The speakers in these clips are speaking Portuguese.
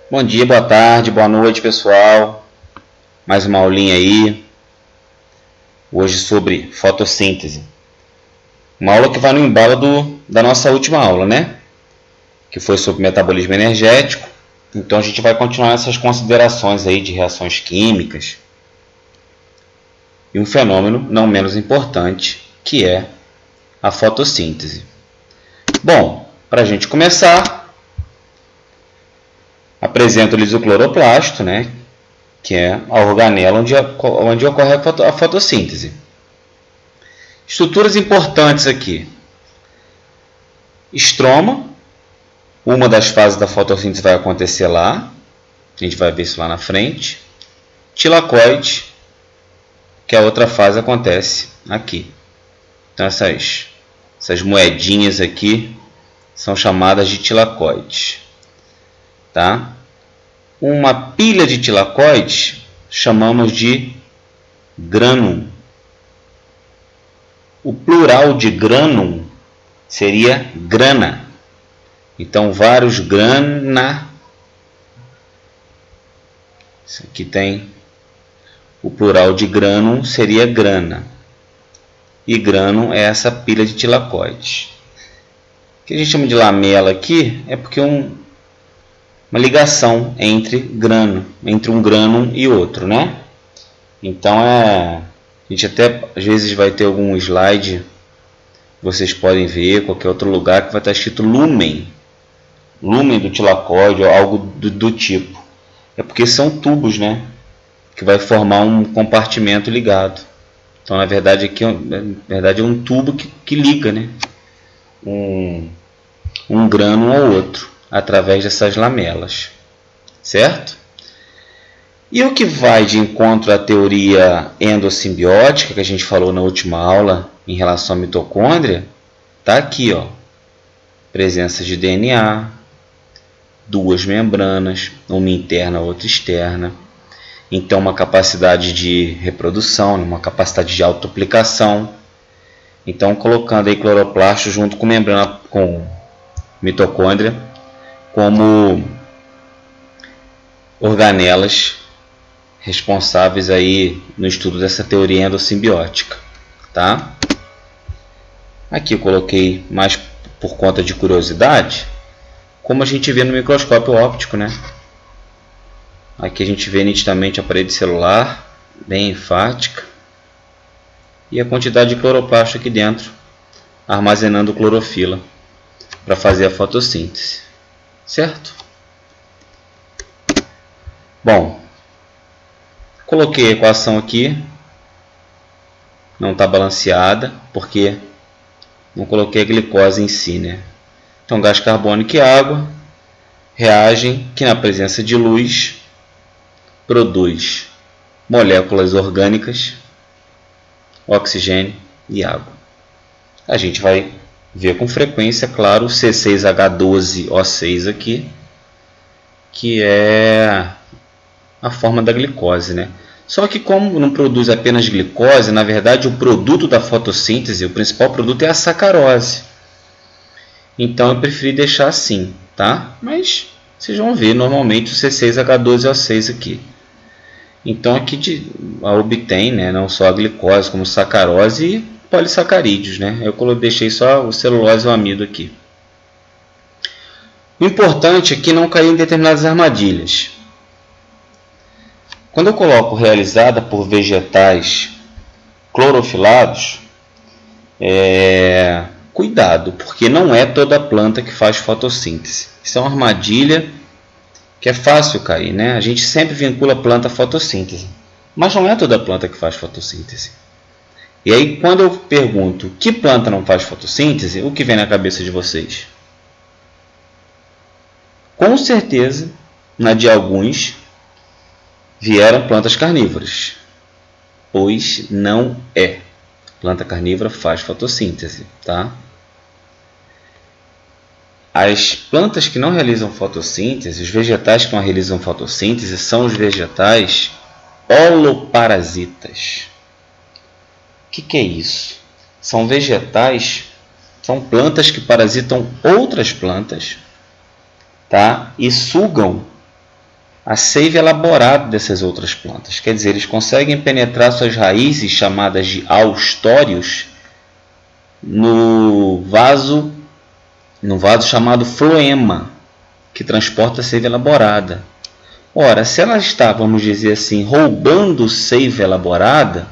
Bom dia, boa tarde, boa noite, pessoal. Mais uma aulinha aí. Hoje sobre fotossíntese. Uma aula que vai no embalo da nossa última aula, né? Que foi sobre metabolismo energético. Então a gente vai continuar essas considerações aí de reações químicas. E um fenômeno não menos importante, que é a fotossíntese. Bom, para a gente começar, apresento-lhes o cloroplasto, né? Que é a organela onde ocorre a fotossíntese. Estruturas importantes aqui. Estroma, uma das fases da fotossíntese vai acontecer lá, a gente vai ver isso lá na frente. Tilacoide, que a outra fase acontece aqui. Então essas moedinhas aqui são chamadas de tilacoides. Tá? Uma pilha de tilacoides chamamos de grânum. O plural de grânum seria grana. Então, vários grana. Isso aqui tem o plural de grânum seria grana. E grânum é essa pilha de tilacoides. O que a gente chama de lamela aqui é porque uma ligação entre um grânum e outro, né? Então a gente até às vezes vai ter algum slide, vocês podem ver, qualquer outro lugar que vai estar escrito lumen do tilacoide ou algo do tipo. É porque são tubos, né? Que vai formar um compartimento ligado. Então na verdade aqui é um tubo que liga, né? Um grânum ao outro através dessas lamelas, certo? E o que vai de encontro à teoria endossimbiótica que a gente falou na última aula em relação à mitocôndria, está aqui, ó. Presença de DNA, duas membranas, uma interna, outra externa. Então, uma capacidade de reprodução, uma capacidade de autoaplicação. Então, colocando aí cloroplasto junto com membrana, com mitocôndria, como organelas responsáveis aí no estudo dessa teoria endossimbiótica, tá? Aqui eu coloquei mais por conta de curiosidade, como a gente vê no microscópio óptico, né? Aqui a gente vê nitidamente a parede celular, bem enfática, e a quantidade de cloroplasto aqui dentro, armazenando clorofila para fazer a fotossíntese, certo? Bom, coloquei a equação aqui, não está balanceada, porque não coloquei a glicose em si, né? Então, gás carbônico e água reagem que na presença de luz produz moléculas orgânicas, oxigênio e água. A gente vai ver com frequência, claro, o C6H12O6 aqui, que é a forma da glicose, né? Só que como não produz apenas glicose, na verdade o produto da fotossíntese, o principal produto é a sacarose. Então eu preferi deixar assim, tá? Mas vocês vão ver normalmente o C6H12O6 aqui. Então aqui obtém, né, não só a glicose, como sacarose e polissacarídeos, né? Eu deixei só o celulose e o amido aqui. O importante é que não cair em determinadas armadilhas. Quando eu coloco realizada por vegetais clorofilados, cuidado, porque não é toda planta que faz fotossíntese. Isso é uma armadilha que é fácil cair, né? A gente sempre vincula a planta à fotossíntese, mas não é toda planta que faz fotossíntese. E aí, quando eu pergunto que planta não faz fotossíntese, o que vem na cabeça de vocês? Com certeza, na de alguns, vieram plantas carnívoras, pois não é. Planta carnívora faz fotossíntese, tá? As plantas que não realizam fotossíntese, os vegetais que não realizam fotossíntese, são os vegetais holoparasitas. O que é isso? São vegetais, são plantas que parasitam outras plantas, tá? E sugam a seiva elaborada dessas outras plantas. Quer dizer, eles conseguem penetrar suas raízes, chamadas de austórios, no vaso chamado floema, que transporta a seiva elaborada. Ora, se ela está, vamos dizer assim, roubando seiva elaborada,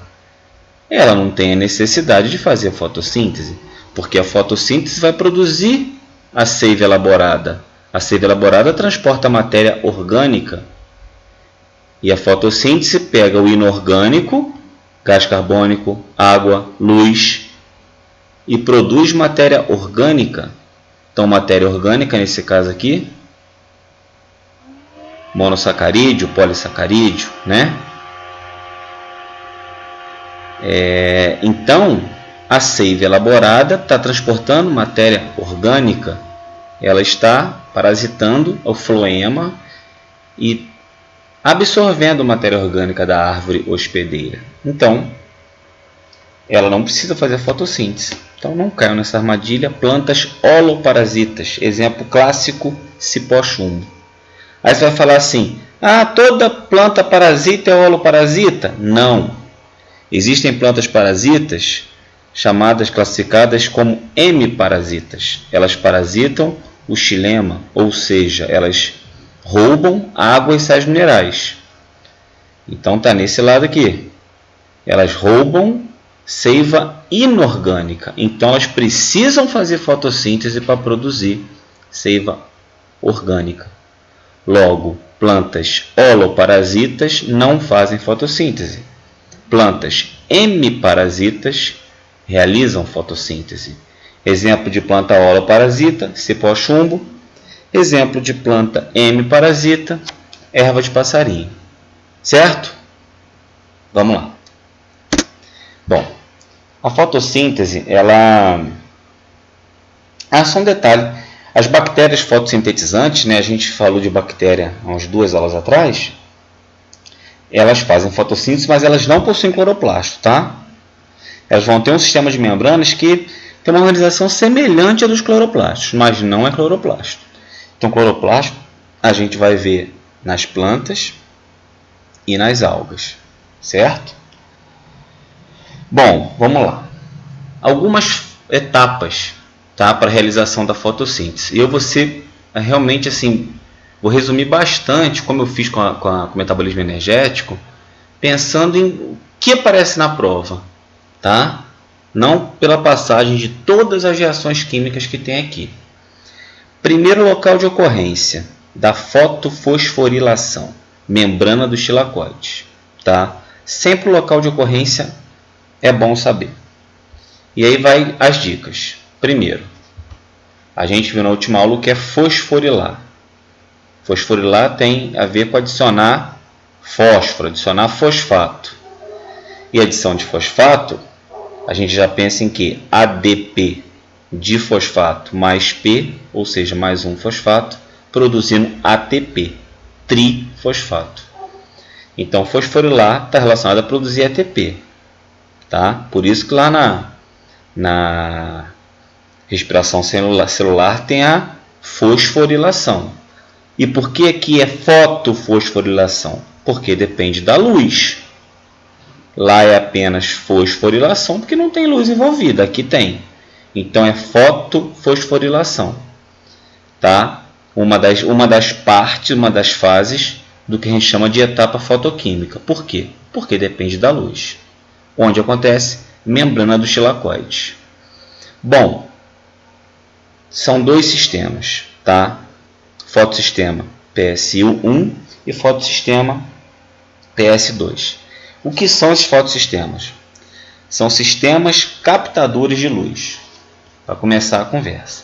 ela não tem a necessidade de fazer a fotossíntese, porque a fotossíntese vai produzir a seiva elaborada. A seiva elaborada transporta a matéria orgânica e a fotossíntese pega o inorgânico, gás carbônico, água, luz e produz matéria orgânica. Então, matéria orgânica, nesse caso aqui, monossacarídeo, polissacarídeo, né? Então, a seiva elaborada está transportando matéria orgânica. Ela está parasitando o floema e absorvendo matéria orgânica da árvore hospedeira. Então, ela não precisa fazer fotossíntese. Então, não caiam nessa armadilha plantas holoparasitas. Exemplo clássico, cipó-chumbo. Aí você vai falar assim, toda planta parasita é holoparasita? Não. Existem plantas parasitas classificadas como hemiparasitas. Elas parasitam o xilema, ou seja, elas roubam água e sais minerais. Então está nesse lado aqui. Elas roubam seiva inorgânica. Então elas precisam fazer fotossíntese para produzir seiva orgânica. Logo, plantas holoparasitas não fazem fotossíntese. Plantas hemiparasitas realizam fotossíntese. Exemplo de planta holoparasita, cipó-chumbo. Exemplo de planta hemiparasita, erva de passarinho. Certo? Vamos lá. Bom, a fotossíntese, só um detalhe. As bactérias fotossintetizantes, né, a gente falou de bactéria há umas 2 aulas atrás, elas fazem fotossíntese, mas elas não possuem cloroplasto, tá? Elas vão ter um sistema de membranas que tem uma organização semelhante à dos cloroplastos, mas não é cloroplasto. Então, cloroplasto a gente vai ver nas plantas e nas algas, certo? Bom, vamos lá. Algumas etapas, tá, para a realização da fotossíntese. E eu vou ser realmente assim, vou resumir bastante, como eu fiz com o metabolismo energético, pensando em o que aparece na prova, tá? Não pela passagem de todas as reações químicas que tem aqui. Primeiro local de ocorrência da fotofosforilação, membrana dos tilacoides, tá? Sempre o local de ocorrência é bom saber. E aí vai as dicas. Primeiro, a gente viu na última aula o que é fosforilar. Fosforilar tem a ver com adicionar fósforo, adicionar fosfato. E adição de fosfato, a gente já pensa em que ADP de fosfato mais P, ou seja, mais um fosfato, produzindo ATP, trifosfato. Então, fosforilar está relacionado a produzir ATP. Tá? Por isso que lá na respiração celular tem a fosforilação. E por que aqui é fotofosforilação? Porque depende da luz. Lá é apenas fosforilação porque não tem luz envolvida. Aqui tem. Então é fotofosforilação. Tá? Uma das partes, uma das fases do que a gente chama de etapa fotoquímica. Por quê? Porque depende da luz. Onde acontece? Membrana dos tilacoides. Bom, são 2 sistemas, tá? Fotossistema PSU1 e fotossistema PS2. O que são esses fotossistemas? São sistemas captadores de luz. Para começar a conversa.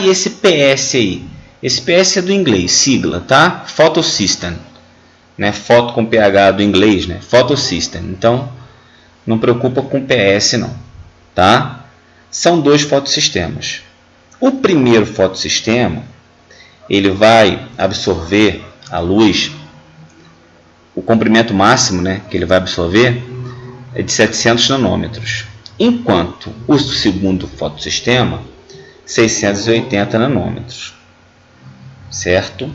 E esse PS aí? Esse PS é do inglês, sigla, tá? Photosystem. Né? Foto com PH do inglês, né? Photosystem. Então, não preocupa com PS não, tá? São 2 fotossistemas. O primeiro fotossistema, ele vai absorver a luz, o comprimento máximo, né, que ele vai absorver é de 700 nanômetros, enquanto o segundo fotossistema, 680 nanômetros, certo?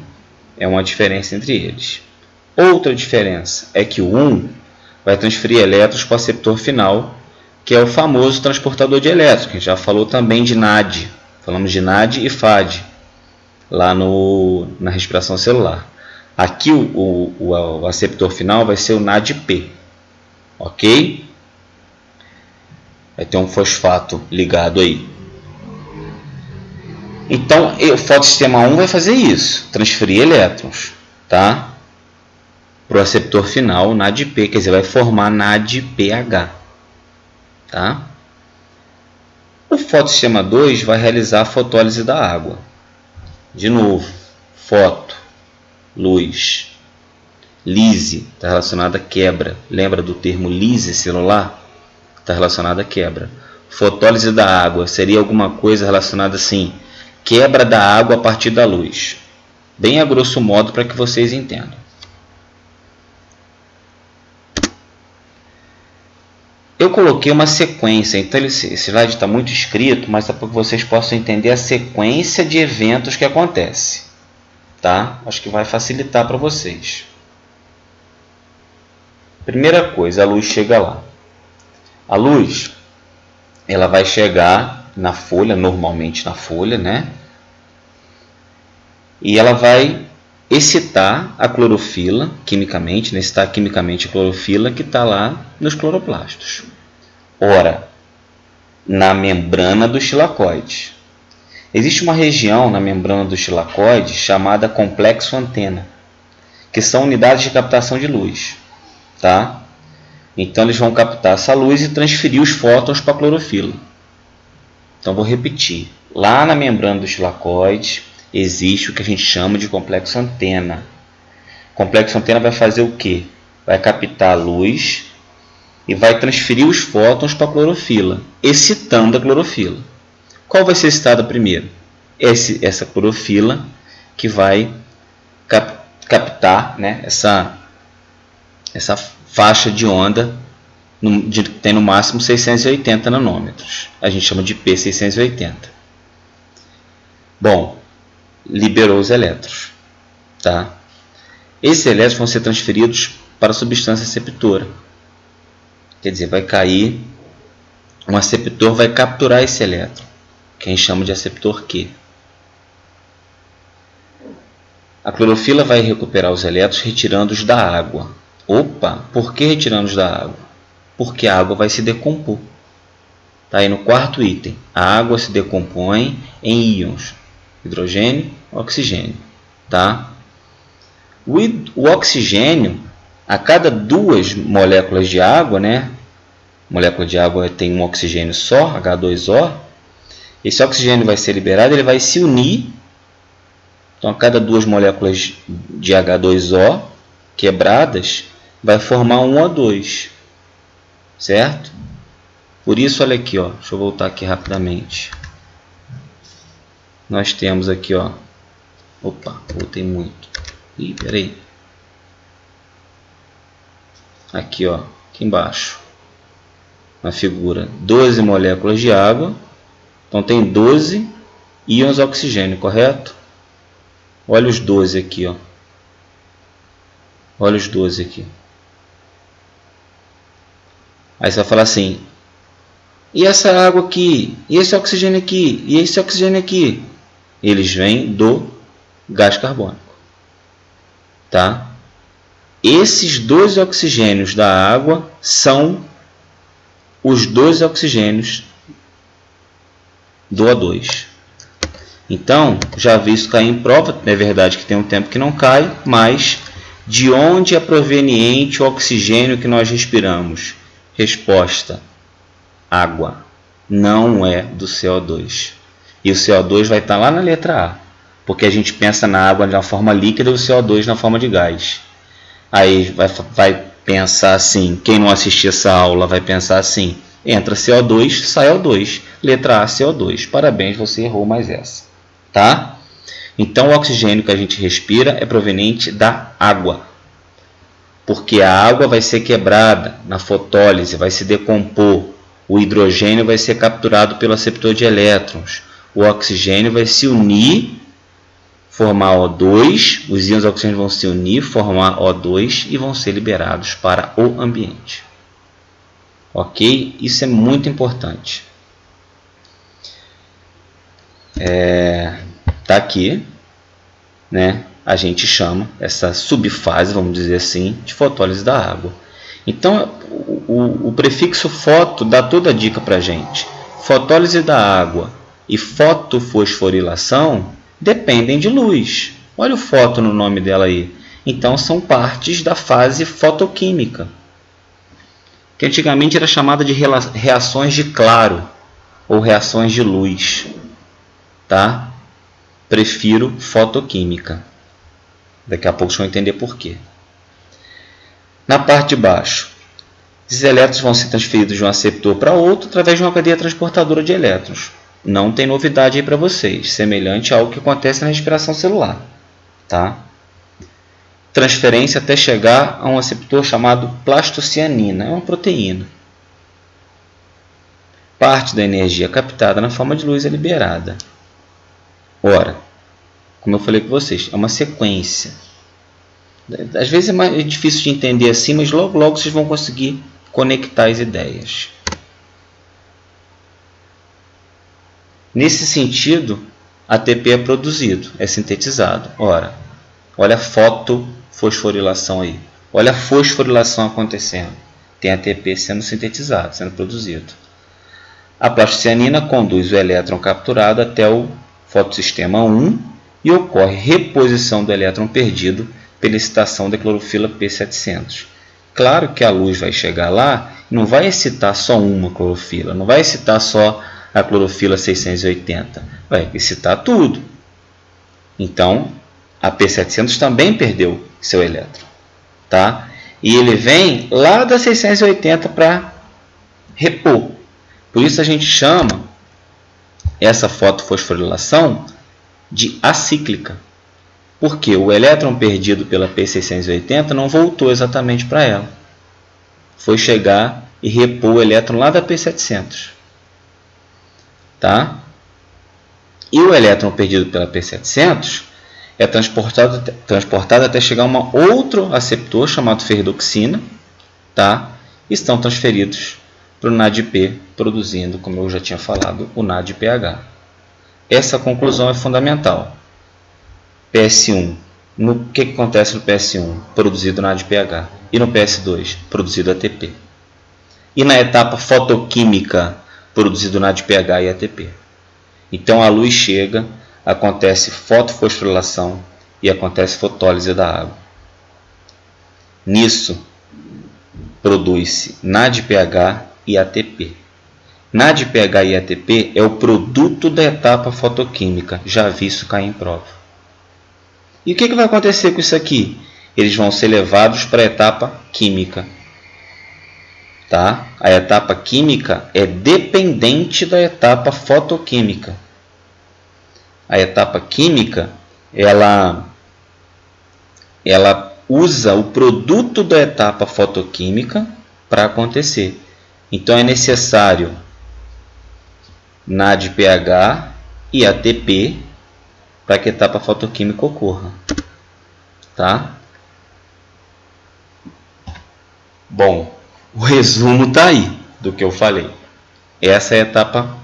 É uma diferença entre eles. Outra diferença é que o 1 vai transferir elétrons para o aceptor final, que é o famoso transportador de elétrons, que a gente já falou também de NAD. Falamos de NAD e FAD lá na respiração celular. Aqui o aceptor final vai ser o NADP, ok? Vai ter um fosfato ligado aí. Então, o fotossistema 1 vai fazer isso, transferir elétrons, tá? Para o aceptor final, NADP, quer dizer, vai formar NADPH, tá? O fotossistema 2 vai realizar a fotólise da água. De novo, foto, luz. Lise está relacionada a quebra. Lembra do termo lise celular? Está relacionada a quebra. Fotólise da água seria alguma coisa relacionada assim, quebra da água a partir da luz. Bem a grosso modo para que vocês entendam. Eu coloquei uma sequência, então esse slide está muito escrito, mas é para que vocês possam entender a sequência de eventos que acontece. Tá? Acho que vai facilitar para vocês. Primeira coisa, a luz chega lá. A luz, ela vai chegar na folha, normalmente na folha, né? E ela vai excitar a clorofila, quimicamente, né? Excitar quimicamente a clorofila que está lá nos cloroplastos. Ora, na membrana dos tilacoides. Existe uma região na membrana dos tilacoides chamada complexo antena, que são unidades de captação de luz. Tá? Então, eles vão captar essa luz e transferir os fótons para a clorofila. Então, vou repetir. Lá na membrana dos tilacoides existe o que a gente chama de complexo antena. O complexo antena vai fazer o quê? Vai captar a luz e vai transferir os fótons para a clorofila, excitando a clorofila. Qual vai ser excitada primeiro? Essa clorofila que vai captar, né, essa faixa de onda que tem no máximo 680 nanômetros. A gente chama de P680. Bom, liberou os elétrons. Tá? Esses elétrons vão ser transferidos para a substância aceptora. Quer dizer, vai cair, um aceptor vai capturar esse elétron, que a gente chama de aceptor Q. A clorofila vai recuperar os elétrons retirando-os da água. Opa, por que retirando-os da água? Porque a água vai se decompor. Está aí no quarto item. A água se decompõe em íons, hidrogênio, oxigênio. Tá? O oxigênio, a cada 2 moléculas de água, né? Molécula de água tem um oxigênio só, H2O. Esse oxigênio vai ser liberado, ele vai se unir. Então, a cada 2 moléculas de H2O quebradas, vai formar um O2. Certo? Por isso, olha aqui, ó. Deixa eu voltar aqui rapidamente. Nós temos aqui, ó. Opa, voltei muito. Ih, peraí. Aqui, ó, aqui embaixo, na figura, 12 moléculas de água. Então, tem 12 íons de oxigênio, correto? Olha os 12 aqui, ó. Olha os 12 aqui. Aí você vai falar assim, e essa água aqui? E esse oxigênio aqui? E esse oxigênio aqui? Eles vêm do gás carbônico. Tá? Esses 12 oxigênios da água são os 12 oxigênios do O2. Então, já vi isso cair em prova. É verdade que tem um tempo que não cai, mas de onde é proveniente o oxigênio que nós respiramos? Resposta: água. Não é do CO2. E o CO2 vai estar lá na letra A, porque a gente pensa na água de uma forma líquida e o CO2 na forma de gás. Aí vai pensar assim, quem não assistir essa aula vai pensar assim, entra CO2, sai O2, letra A, CO2. Parabéns, você errou mais essa. Tá? Então, o oxigênio que a gente respira é proveniente da água. Porque a água vai ser quebrada na fotólise, vai se decompor. O hidrogênio vai ser capturado pelo aceptor de elétrons. O oxigênio vai se unir formar O2, os íons oxigênio vão se unir, formar O2 e vão ser liberados para o ambiente. Ok? Isso é muito importante. Tá aqui, né? A gente chama essa subfase, vamos dizer assim, de fotólise da água. Então, o prefixo foto dá toda a dica para a gente. Fotólise da água e fotofosforilação dependem de luz. Olha o foto no nome dela aí. Então, são partes da fase fotoquímica, que antigamente era chamada de reações de claro ou reações de luz. Tá? Prefiro fotoquímica. Daqui a pouco vocês vão entender por quê. Na parte de baixo, esses elétrons vão ser transferidos de um aceptor para outro através de uma cadeia transportadora de elétrons. Não tem novidade aí para vocês, semelhante ao que acontece na respiração celular. Tá? Transferência até chegar a um aceptor chamado plastocianina, é uma proteína. Parte da energia captada na forma de luz é liberada. Ora, como eu falei com vocês, é uma sequência. Às vezes é mais difícil de entender assim, mas logo vocês vão conseguir conectar as ideias. Nesse sentido, ATP é produzido, é sintetizado. Ora, olha a fotofosforilação aí. Olha a fosforilação acontecendo. Tem ATP sendo sintetizado, sendo produzido. A plastocianina conduz o elétron capturado até o fotossistema 1 e ocorre reposição do elétron perdido pela excitação da clorofila P700. Claro que a luz vai chegar lá e não vai excitar só uma clorofila, não vai excitar só a clorofila 680, vai excitar tudo. Então, a P700 também perdeu seu elétron. Tá? E ele vem lá da 680 para repor. Por isso a gente chama essa fotofosforilação de acíclica. Porque o elétron perdido pela P680 não voltou exatamente para ela. Foi chegar e repor o elétron lá da P700. Tá? E o elétron perdido pela P700 é transportado até chegar a um outro aceptor chamado ferredoxina. Tá? E estão transferidos para o NADP, produzindo, como eu já tinha falado, o NADPH. Essa conclusão é fundamental. PS1. O que acontece no PS1? Produzido NADPH. E no PS2? Produzido ATP. E na etapa fotoquímica? Produzido NADPH e ATP. Então a luz chega, acontece fotofosforilação e acontece fotólise da água. Nisso, produz-se NADPH e ATP. NADPH e ATP é o produto da etapa fotoquímica. Já vi isso cair em prova. E o que vai acontecer com isso aqui? Eles vão ser levados para a etapa química. Tá? A etapa química é dependente da etapa fotoquímica. A etapa química, ela usa o produto da etapa fotoquímica para acontecer. Então é necessário NADPH e ATP para que a etapa fotoquímica ocorra. Tá? Bom, o resumo está aí do que eu falei. Essa é a etapa,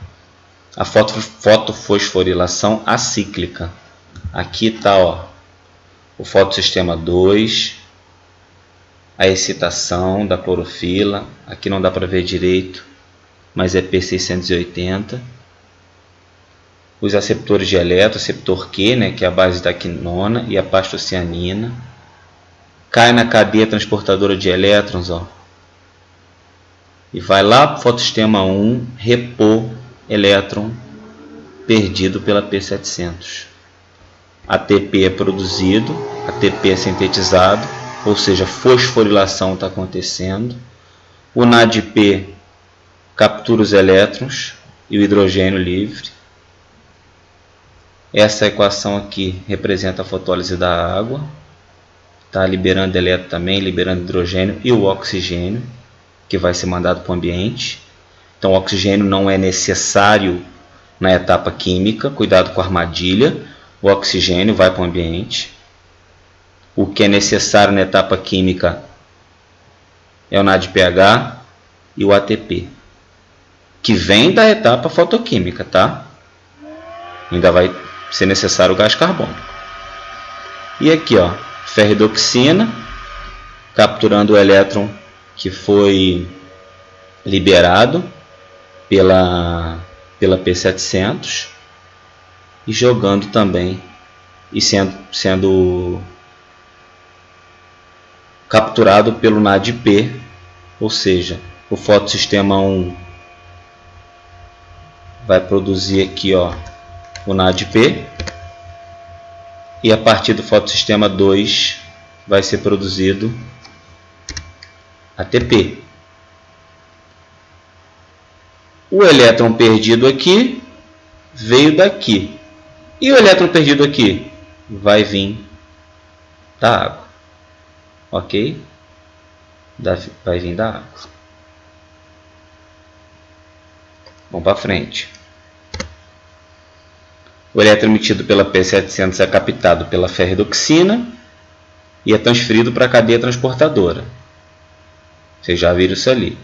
a fotofosforilação acíclica. Aqui está o fotossistema 2, a excitação da clorofila. Aqui não dá para ver direito, mas é P680. Os aceptores de elétron, aceptor Q, né, que é a base da quinona, e a plastocianina. Cai na cadeia transportadora de elétrons, e vai lá para o fotossistema 1 repor elétron perdido pela P700. ATP é produzido, ATP é sintetizado, ou seja, fosforilação está acontecendo. O NADP captura os elétrons e o hidrogênio livre. Essa equação aqui representa a fotólise da água. Está liberando elétron também, liberando hidrogênio e o oxigênio, que vai ser mandado para o ambiente. Então, o oxigênio não é necessário na etapa química, cuidado com a armadilha. o oxigênio vai para o ambiente. O que é necessário na etapa química é o NADPH e o ATP, que vem da etapa fotoquímica, tá? Ainda vai ser necessário o gás carbônico. E aqui, ó, ferridoxina, capturando o elétron que foi liberado pela P700 e jogando também e sendo capturado pelo NADP, ou seja, o fotossistema 1 vai produzir aqui, ó, o NADP, e a partir do fotossistema 2 vai ser produzido ATP. O elétron perdido aqui veio daqui, e o elétron perdido aqui vai vir da água. Ok? Vai vir da água. Vamos para frente. O elétron emitido pela P700 é captado pela ferridoxina e é transferido para a cadeia transportadora. Vocês já viram isso ali.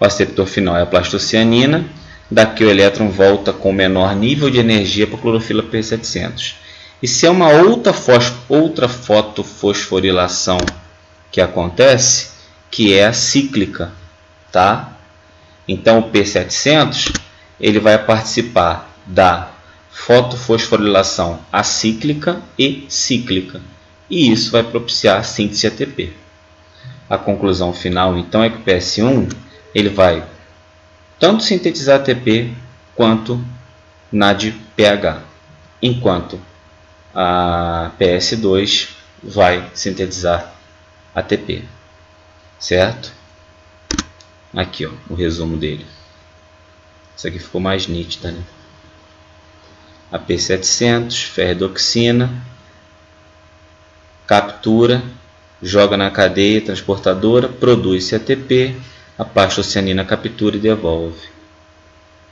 O aceptor final é a plastocianina. Daqui o elétron volta com menor nível de energia para a clorofila P700. E se é uma outra fotofosforilação que acontece, que é a cíclica, tá? Então o P700 ele vai participar da fotofosforilação acíclica e cíclica, e isso vai propiciar a síntese de ATP. A conclusão final então é que o PS1 ele vai tanto sintetizar ATP quanto NADPH, enquanto a PS2 vai sintetizar ATP, certo? Aqui, ó, o resumo dele. Isso aqui ficou mais nítida, né? A P700, ferridoxina, captura, joga na cadeia transportadora, produz ATP, a plastocianina captura e devolve.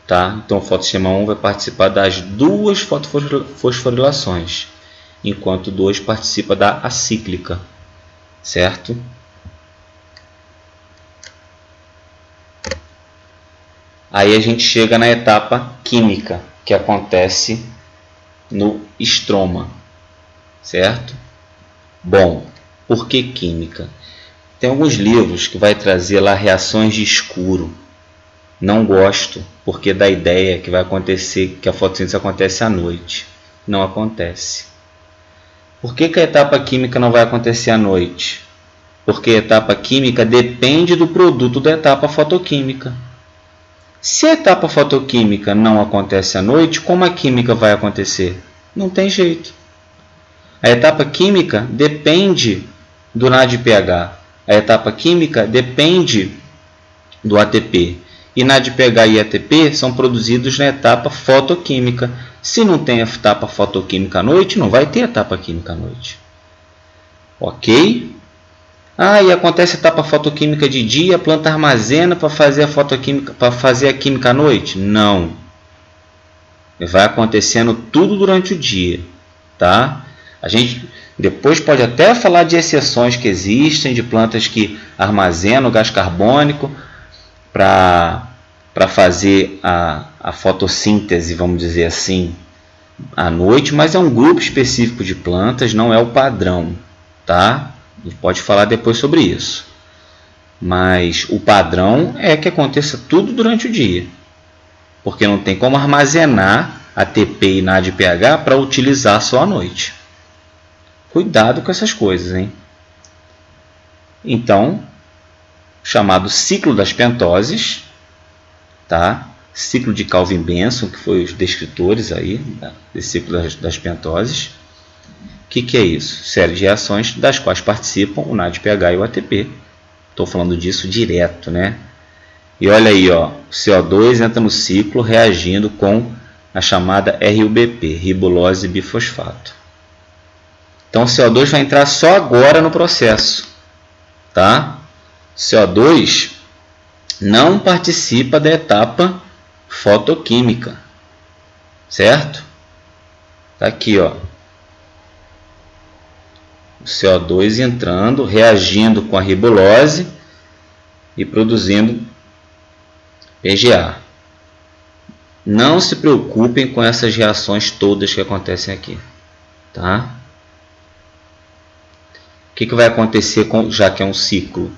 Tá? Então o fotossistema 1 vai participar das duas fotofosforilações, enquanto o 2 participa da acíclica. Certo? Aí a gente chega na etapa química, que acontece no estroma. Certo? Bom, por que química? Tem alguns livros que vai trazer lá reações de escuro. Não gosto, porque dá a ideia que vai acontecer, que a fotossíntese acontece à noite. Não acontece. Por que a etapa química não vai acontecer à noite? Porque a etapa química depende do produto da etapa fotoquímica. Se a etapa fotoquímica não acontece à noite, como a química vai acontecer? Não tem jeito. A etapa química depende do NADPH. A etapa química depende do ATP. E NADPH e ATP são produzidos na etapa fotoquímica. Se não tem a etapa fotoquímica à noite, não vai ter etapa química à noite. Ok? E acontece a etapa fotoquímica de dia, a planta armazena para fazer a fotoquímica, para fazer a química à noite? Não. Vai acontecendo tudo durante o dia, tá? A gente depois pode até falar de exceções que existem, de plantas que armazenam gás carbônico para fazer a fotossíntese, vamos dizer assim, à noite, mas é um grupo específico de plantas, não é o padrão, tá? A gente pode falar depois sobre isso. Mas o padrão é que aconteça tudo durante o dia, porque não tem como armazenar ATP e NADPH para utilizar só à noite. Cuidado com essas coisas, hein? Então, chamado ciclo das pentoses, tá? Ciclo de Calvin-Benson, que foi os descritores aí desse ciclo das pentoses. O que é isso? Série de reações das quais participam o NADPH e o ATP. Estou falando disso direto, né? E olha aí, ó, o CO2 entra no ciclo reagindo com a chamada RUBP, ribulose bifosfato. Então o CO2 vai entrar só agora no processo, tá? CO2 não participa da etapa fotoquímica, certo? Tá aqui, ó. O CO2 entrando, reagindo com a ribulose e produzindo PGA. Não se preocupem com essas reações todas que acontecem aqui, tá? O que vai acontecer, já que é um ciclo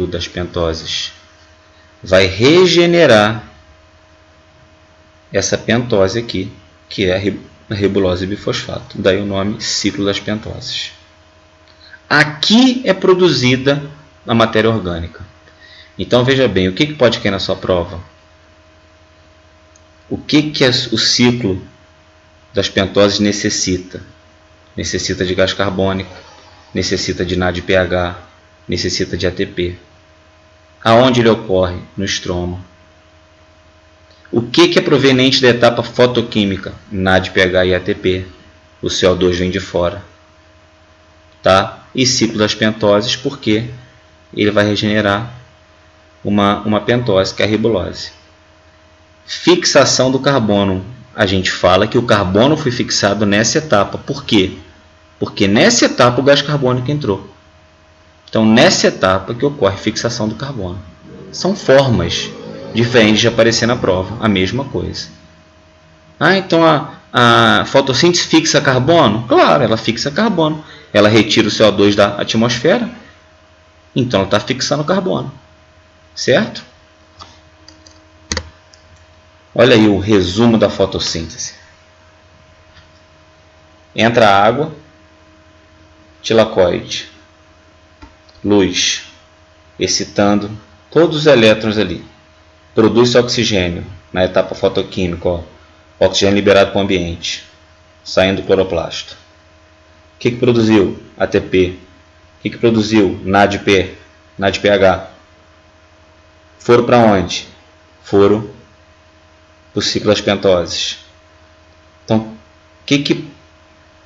das pentoses? Vai regenerar essa pentose aqui, que é a ribulose bifosfato. Daí o nome ciclo das pentoses. Aqui é produzida a matéria orgânica. Então veja bem, o que pode cair na sua prova? O que o ciclo das pentoses necessita? Necessita de gás carbônico, necessita de NADPH, necessita de ATP. Aonde ele ocorre? No estroma. O que é proveniente da etapa fotoquímica? NADPH e ATP. O CO2 vem de fora. Tá? E ciclo das pentoses, porque ele vai regenerar uma pentose, que é a ribulose. Fixação do carbono. A gente fala que o carbono foi fixado nessa etapa. Por quê? Porque nessa etapa o gás carbônico entrou. Então, nessa etapa que ocorre fixação do carbono. São formas diferentes de aparecer na prova. A mesma coisa. Então a fotossíntese fixa carbono? Claro, ela fixa carbono. Ela retira o CO2 da atmosfera. Então, ela está fixando carbono. Certo? Olha aí o resumo da fotossíntese. Entra a água, tilacoide, luz, excitando todos os elétrons ali. Produz oxigênio na etapa fotoquímica. Ó. Oxigênio liberado para o ambiente, saindo do cloroplasto. O que produziu? ATP. O que produziu? NADPH. Foram para onde? Foram para o ciclo das pentoses. Então,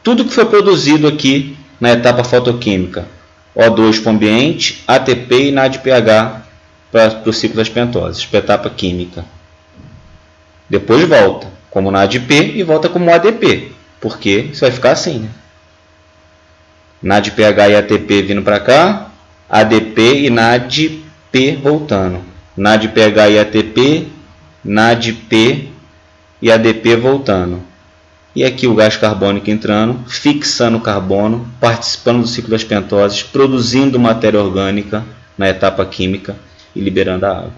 tudo que foi produzido aqui na etapa fotoquímica, O2 para o ambiente, ATP e NADPH para o ciclo das pentoses, para a etapa química. Depois volta como NADP e volta como ADP, porque isso vai ficar assim, né? NADPH e ATP vindo para cá, ADP e NADP voltando. NADPH e ATP, NADP e ADP voltando. E aqui o gás carbônico entrando, fixando o carbono, participando do ciclo das pentoses, produzindo matéria orgânica na etapa química e liberando a água.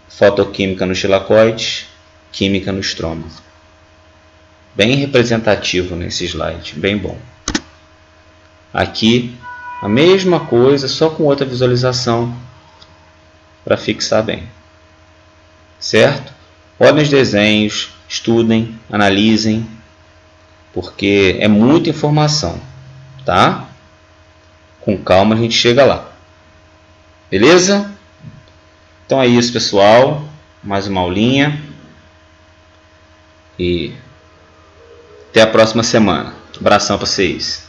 Fotoquímica nos tilacoides, química no estroma. Bem representativo nesse slide, bem bom. Aqui a mesma coisa, só com outra visualização para fixar bem. Certo? Olhem os desenhos, estudem, analisem, porque é muita informação, tá? Com calma a gente chega lá. Beleza? Então é isso, pessoal. Mais uma aulinha. E até a próxima semana. Abração para vocês.